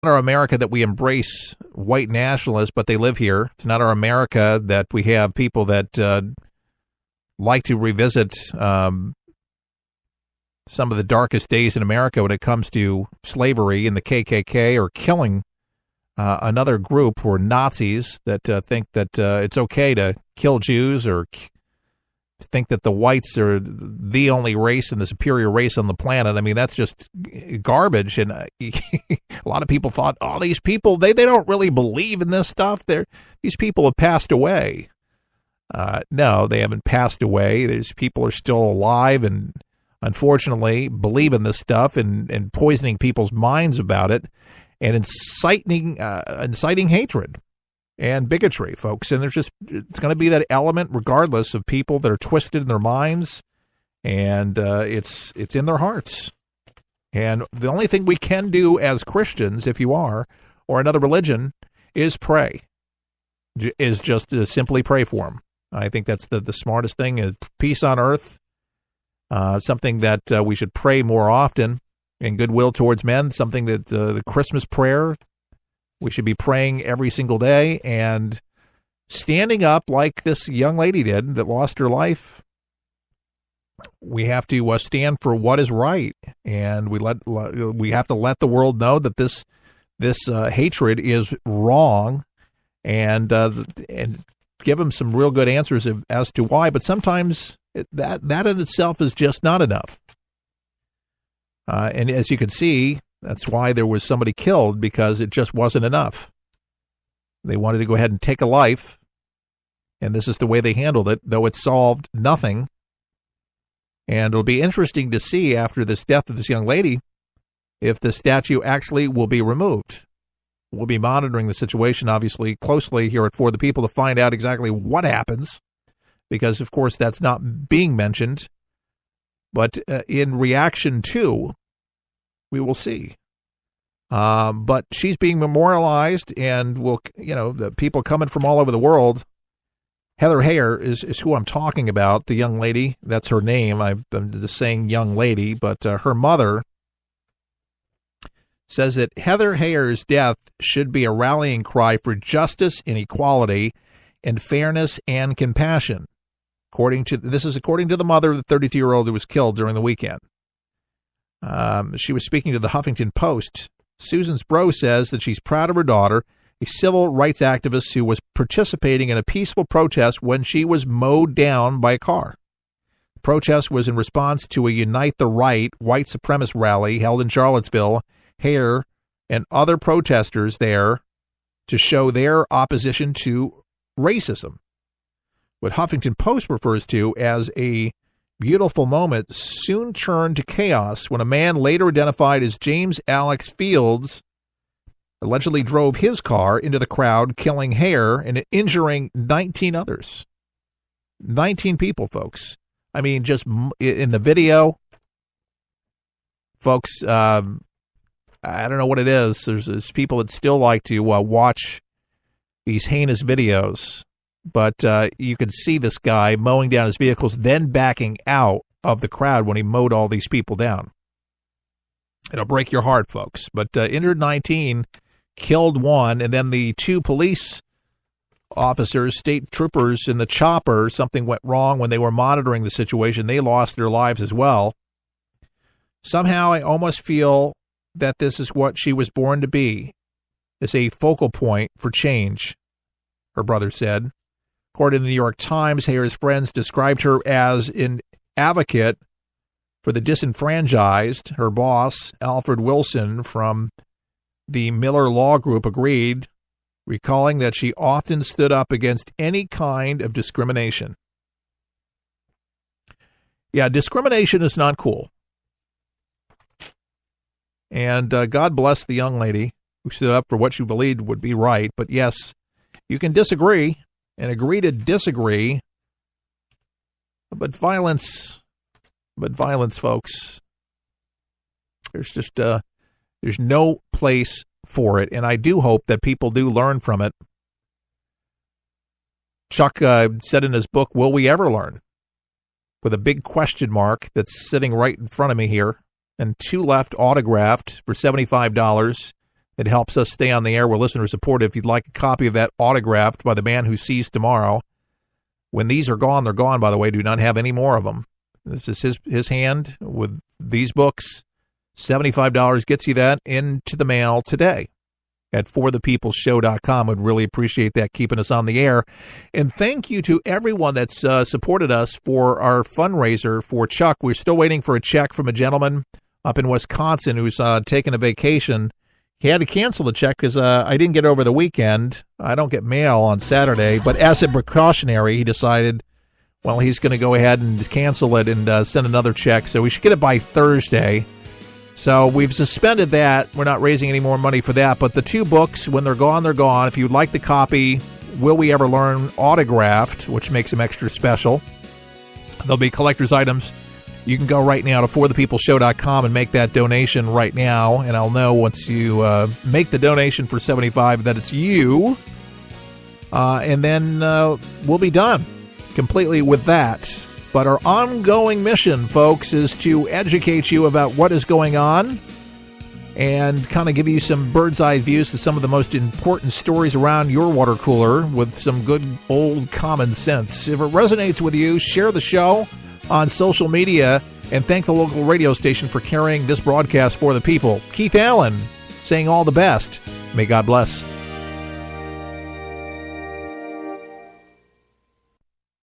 our America that we embrace white nationalists, but they live here. It's not our America that we have people that like to revisit some of the darkest days in America when it comes to slavery and the KKK, or killing another group who are Nazis that think that it's okay to kill Jews, or think that the whites are the only race and the superior race on the planet. I mean, that's just garbage. And a lot of people thought, oh, these people, they don't really believe in this stuff. These people have passed away. No, they haven't passed away. These people are still alive and unfortunately believe in this stuff and poisoning people's minds about it and inciting hatred and bigotry, folks. And it's going to be that element regardless of people that are twisted in their minds, and it's in their hearts. And the only thing we can do as Christians, if you are, or another religion, is pray, is just to simply pray for them. I think that's the smartest thing, is peace on earth, something that we should pray more often, and goodwill towards men, something that the Christmas prayer, we should be praying every single day and standing up like this young lady did that lost her life. We have to stand for what is right, and we have to let the world know that this hatred is wrong, and give them some real good answers as to why. But sometimes that in itself is just not enough. And as you can see, that's why there was somebody killed, because it just wasn't enough. They wanted to go ahead and take a life, and this is the way they handled it, though it solved nothing. And it'll be interesting to see after this death of this young lady if the statue actually will be removed. We'll be monitoring the situation, obviously, closely here at For the People to find out exactly what happens, because, of course, that's not being mentioned. But in reaction to, we will see. But she's being memorialized, and the people coming from all over the world. Heather Heyer is who I'm talking about, the young lady. That's her name. I'm just saying young lady, but her mother says that Heather Heyer's death should be a rallying cry for justice and equality and fairness and compassion. This is according to the mother of the 32-year-old who was killed during the weekend. She was speaking to the Huffington Post. Susan Sproul says that she's proud of her daughter, a civil rights activist who was participating in a peaceful protest when she was mowed down by a car. The protest was in response to a Unite the Right white supremacist rally held in Charlottesville. Heyer and other protesters there to show their opposition to racism. What Huffington Post refers to as a beautiful moment soon turned to chaos when a man later identified as James Alex Fields allegedly drove his car into the crowd, killing Heyer and injuring 19 others. 19 people, folks. I mean, just in the video, folks, I don't know what it is. There's people that still like to watch these heinous videos. But you can see this guy mowing down his vehicles, then backing out of the crowd when he mowed all these people down. It'll break your heart, folks. But injured 19, killed 1, and then the 2 police officers, state troopers in the chopper, something went wrong when they were monitoring the situation. They lost their lives as well. Somehow I almost feel that this is what she was born to be, is a focal point for change, her brother said. According to the New York Times, Heyer's friends described her as an advocate for the disenfranchised. Her boss, Alfred Wilson from the Miller Law Group, agreed, recalling that she often stood up against any kind of discrimination. Yeah, discrimination is not cool. And God bless the young lady who stood up for what she believed would be right. But yes, you can disagree and agree to disagree. But violence, folks, there's just there's no place for it. And I do hope that people do learn from it. Chuck said in his book, Will We Ever Learn? With a big question mark that's sitting right in front of me here. And 2 left autographed for $75. It helps us stay on the air. We're listener supported. If you'd like a copy of that autographed by the man who sees tomorrow, when these are gone, they're gone, by the way. Do not have any more of them. This is his hand with these books. $75 gets you that into the mail today at forthepeopleshow.com. Would really appreciate that, keeping us on the air. And thank you to everyone that's supported us for our fundraiser for Chuck. We're still waiting for a check from a gentleman up in Wisconsin who's taking a vacation. He had to cancel the check because I didn't get over the weekend. I don't get mail on Saturday. But as a precautionary, he decided, well, he's going to go ahead and cancel it and send another check. So we should get it by Thursday. So we've suspended that. We're not raising any more money for that. But the two books, when they're gone, they're gone. If you'd like the copy, Will We Ever Learn autographed, which makes them extra special, there'll be collector's items. You can go right now to forthepeopleshow.com and make that donation right now, and I'll know once you make the donation for $75 that it's you, and then we'll be done completely with that. But our ongoing mission, folks, is to educate you about what is going on and kind of give you some bird's-eye views to some of the most important stories around your water cooler with some good old common sense. If it resonates with you, share the show on social media, and thank the local radio station for carrying this broadcast for the people. Keith Allen saying all the best. May God bless.